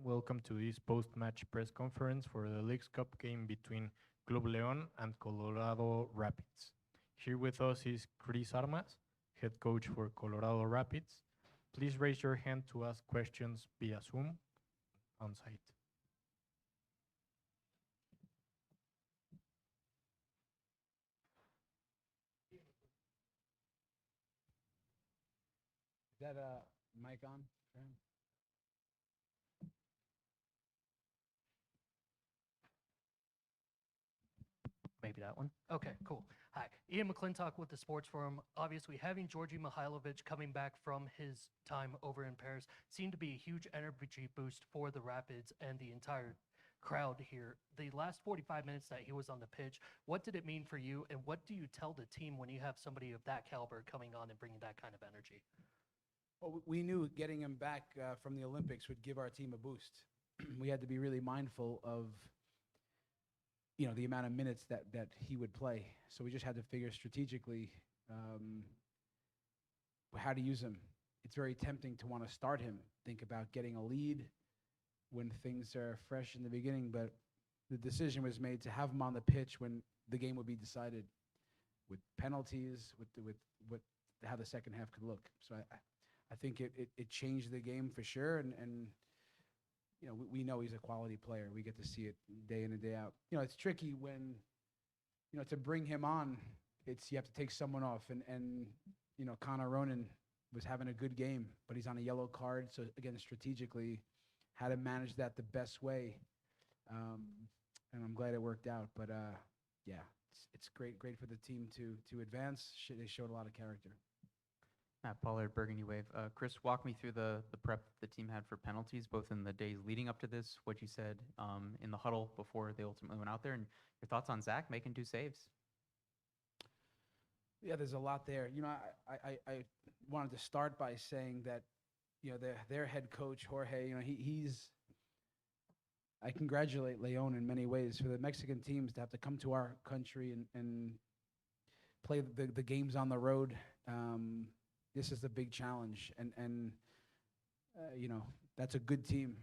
Welcome to this post-match press conference for the League's Cup game between Club León and Colorado Rapids. Here with us is Chris Armas, head coach for Colorado Rapids. Please raise your hand to ask questions via Zoom on site. Is that a mic on for him? Maybe that one. Okay, cool. Hi, Ian McClintock with the Sports Forum. Obviously, having Georgi Mihailovic coming back from his time over in Paris seemed to be a huge energy boost for the Rapids and the entire crowd here. The last 45 minutes that he was on the pitch, what did it mean for you, and what do you tell the team when you have somebody of that caliber coming on and bringing that kind of energy? Well, we knew getting him back from the Olympics would give our team a boost. We had to be really mindful of the amount of minutes that he would play. So we just had to figure strategically how to use him. It's very tempting to want to start him, think about getting a lead when things are fresh in the beginning, but the decision was made to have him on the pitch when the game would be decided with penalties, with how the second half could look. So I think it changed the game for sure, and we know he's a quality player. We get to see it day in and day out. It's tricky when, to bring him on, you have to take someone off. And Connor Ronan was having a good game, but he's on a yellow card. So, again, strategically, how to manage that the best way. And I'm glad it worked out. But, yeah, it's great for the team to advance. They showed a lot of character. Matt Pollard, Burgundy Wave. Chris, walk me through the prep the team had for penalties, both in the days leading up to this, what you said in the huddle before they ultimately went out there, and your thoughts on Zach making 2 saves. Yeah, there's a lot there. I wanted to start by saying that, their head coach, Jorge, I congratulate León in many ways for the Mexican teams to have to come to our country and play the games on the road. This is a big challenge, and that's a good team,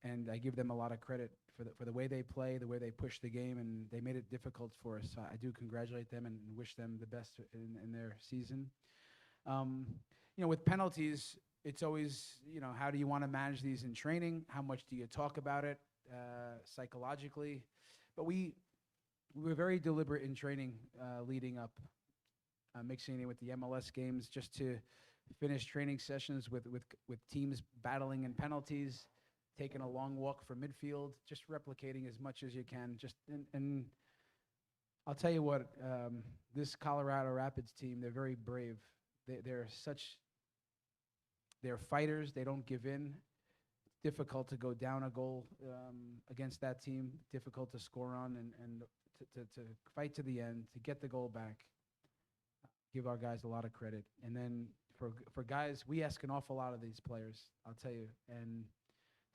and I give them a lot of credit for the way they play, the way they push the game, and they made it difficult for us. So I do congratulate them and wish them the best in their season. With penalties, it's always, how do you want to manage these in training? How much do you talk about it psychologically? But we were very deliberate in training leading up. Mixing it with the MLS games just to finish training sessions with teams battling in penalties, taking a long walk from midfield, just replicating as much as you can. And I'll tell you what, this Colorado Rapids team, they're very brave. They're fighters. They don't give in. It's difficult to go down a goal against that team, difficult to score on, and to fight to the end, to get the goal back. Give our guys a lot of credit. And then for guys, we ask an awful lot of these players, I'll tell you. And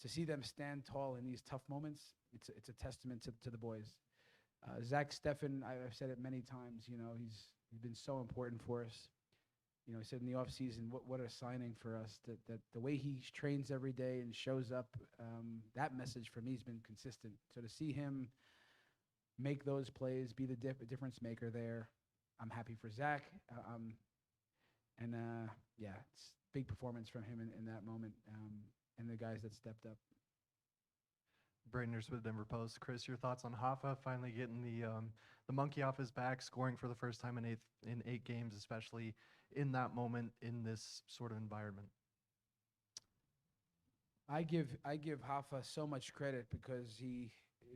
to see them stand tall in these tough moments, it's a testament to the boys. Zach Steffen, I've said it many times, he's been so important for us. He said in the offseason, what a signing for us, that the way he trains every day and shows up, that message for me has been consistent. So to see him make those plays, be the difference maker there, I'm happy for Zach, yeah, it's big performance from him in that moment, and the guys that stepped up. Brainers with Denver Post. Chris, your thoughts on Hoffa finally getting the monkey off his back, scoring for the first time in 8 games, especially in that moment in this sort of environment. I give Hoffa so much credit because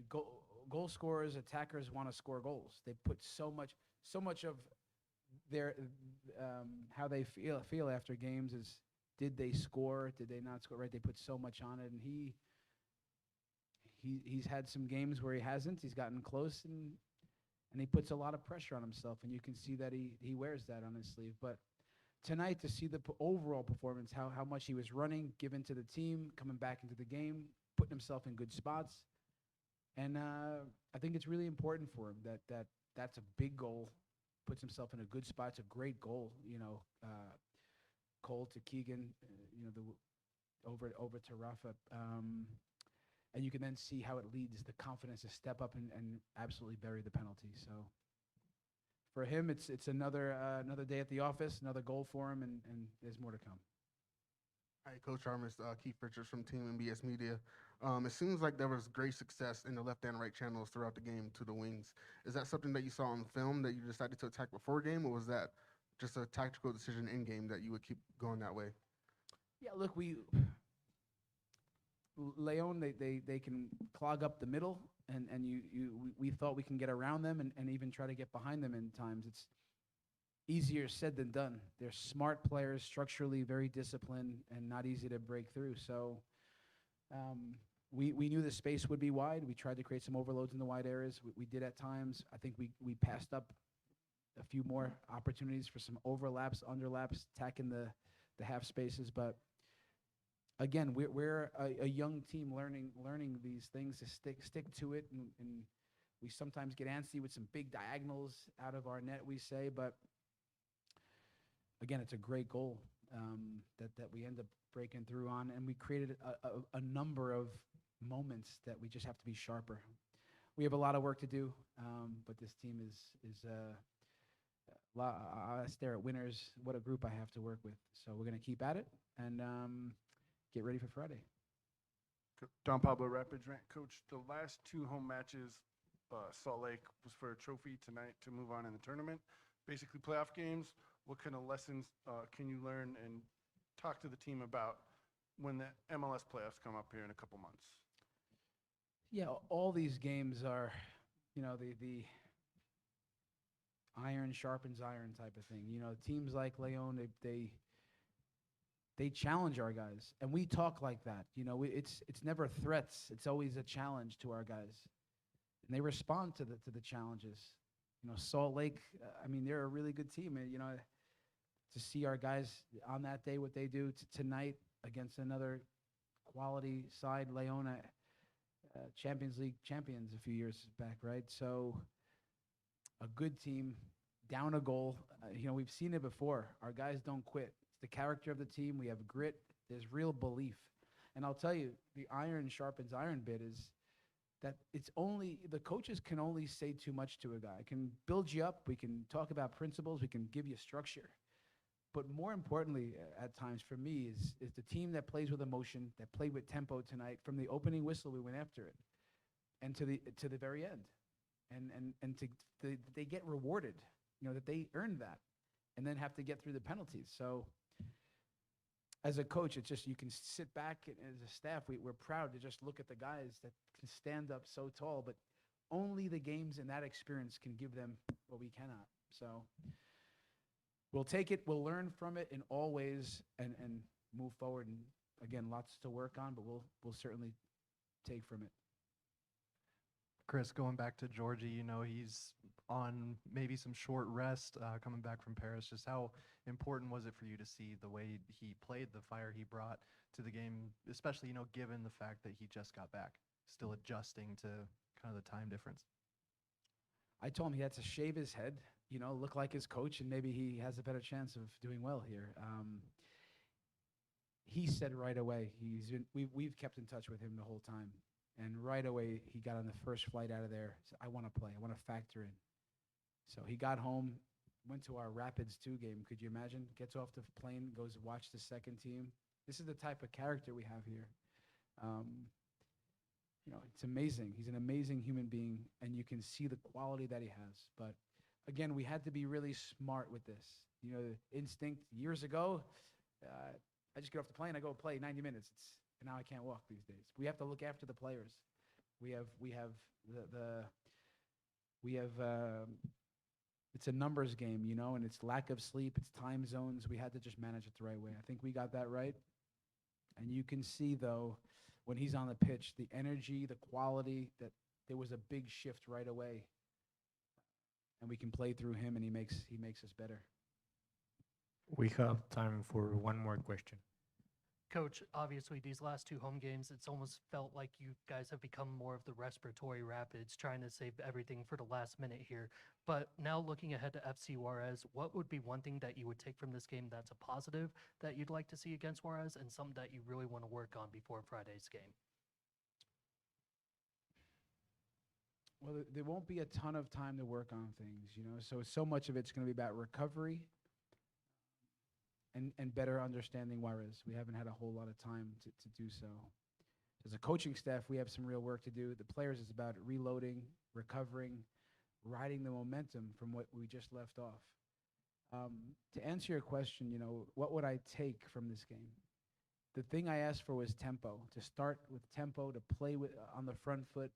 goal scorers, attackers want to score goals. They put so much of their how they feel after games is, did they score? Did they not score? Right? They put so much on it, and he's had some games where he hasn't. He's gotten close, and he puts a lot of pressure on himself, and you can see that he wears that on his sleeve. But tonight, to see the overall performance, how much he was running, given to the team, coming back into the game, putting himself in good spots, and I think it's really important for him that's a big goal. Puts himself in a good spot. It's a great goal, Cole to Keegan, over to Rafa. and you can then see how it leads the confidence to step up and absolutely bury the penalty. So for him, it's another day at the office, another goal for him, and there's more to come. Hi, Coach Armas, Keith Richards from Team MBS Media. It seems like there was great success in the left and right channels throughout the game to the wings. Is that something that you saw on film that you decided to attack before game, or was that just a tactical decision in game that you would keep going that way? Yeah, look, León, they can clog up the middle, and we thought we can get around them and even try to get behind them in times. It's easier said than done. They're smart players, structurally very disciplined, and not easy to break through. So we knew the space would be wide. We tried to create some overloads in the wide areas. We did at times. I think we passed up a few more opportunities for some overlaps, underlaps, attacking the half spaces. But again, we're a young team learning these things to stick to it, and we sometimes get antsy with some big diagonals out of our net, we say, but again, it's a great goal that we end up breaking through on, and we created a number of moments that we just have to be sharper. We have a lot of work to do, but this team is I stare at winners. What a group I have to work with. So we're going to keep at it and get ready for Friday. Don Pablo Rapids Rant. Coach, the last 2 home matches, Salt Lake was for a trophy, tonight to move on in the tournament. Basically playoff games. What kind of lessons can you learn and talk to the team about when the MLS playoffs come up here in a couple months? Yeah, all these games are, the iron sharpens iron type of thing. Teams like León, they challenge our guys, and we talk like that. It's never threats; it's always a challenge to our guys, and they respond to the challenges. Salt Lake, they're a really good team, and to see our guys on that day, what they do tonight against another quality side, León, Champions League champions a few years back, right? So a good team, down a goal. We've seen it before. Our guys don't quit. It's the character of the team. We have grit. There's real belief. And I'll tell you, the iron sharpens iron bit is that the coaches can only say too much to a guy. Can build you up. We can talk about principles. We can give you structure. But more importantly, at times for me, is the team that plays with emotion, that played with tempo tonight. From the opening whistle, we went after it, and to the very end, and they get rewarded. That they earned that, and then have to get through the penalties. So, as a coach, it's just you can sit back, and as a staff, we're proud to just look at the guys that can stand up so tall. But only the games and that experience can give them what we cannot. So. We'll take it, we'll learn from it in all ways and move forward. And again, lots to work on, but we'll certainly take from it. Chris, going back to Georgie, he's on maybe some short rest coming back from Paris. Just how important was it for you to see the way he played, the fire he brought to the game, especially, given the fact that he just got back, still adjusting to kind of the time difference? I told him he had to shave his head, look like his coach, and maybe he has a better chance of doing well here. He said right away, we've kept in touch with him the whole time, and right away he got on the first flight out of there. Said, I want to play. I want to factor in. So he got home, went to our Rapids 2 game. Could you imagine? Gets off the plane, goes to watch the second team. This is the type of character we have here. It's amazing. He's an amazing human being, and you can see the quality that he has. But again, we had to be really smart with this. Instinct years ago, I just get off the plane, I go play 90 minutes. And now I can't walk these days. We have to look after the players. We have it's a numbers game, and it's lack of sleep, it's time zones. We had to just manage it the right way. I think we got that right. And you can see, though, when he's on the pitch, the energy, the quality, that there was a big shift right away. And we can play through him, and he makes us better. We have time for one more question. Coach, obviously these last 2 home games, it's almost felt like you guys have become more of the respiratory Rapids, trying to save everything for the last minute here. But now looking ahead to FC Juarez, what would be one thing that you would take from this game that's a positive that you'd like to see against Juarez, and something that you really want to work on before Friday's game? Well, there won't be a ton of time to work on things, you know. So much of it's going to be about recovery and better understanding Juarez. We haven't had a whole lot of time to do so. As a coaching staff, we have some real work to do. The players is about reloading, recovering, riding the momentum from what we just left off. To answer your question, you know, what would I take from this game? The thing I asked for was tempo, to start with tempo, to play with on the front foot,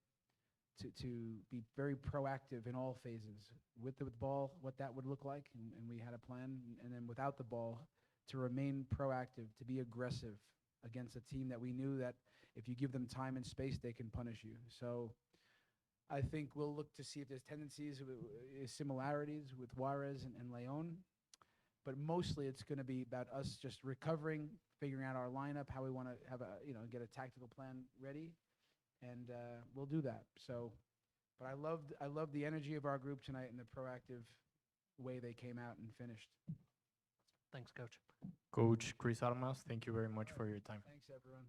to be very proactive in all phases. With the ball, what that would look like, and we had a plan. And then without the ball, to remain proactive, to be aggressive against a team that we knew that if you give them time and space, they can punish you. So I think we'll look to see if there's tendencies, similarities with Juarez and León. But mostly it's going to be about us just recovering, figuring out our lineup, how we want to have get a tactical plan ready. And we'll do that. So, but I loved the energy of our group tonight and the proactive way they came out and finished. Thanks, Coach. Coach Chris Armas, thank you very much for your time. Thanks, everyone.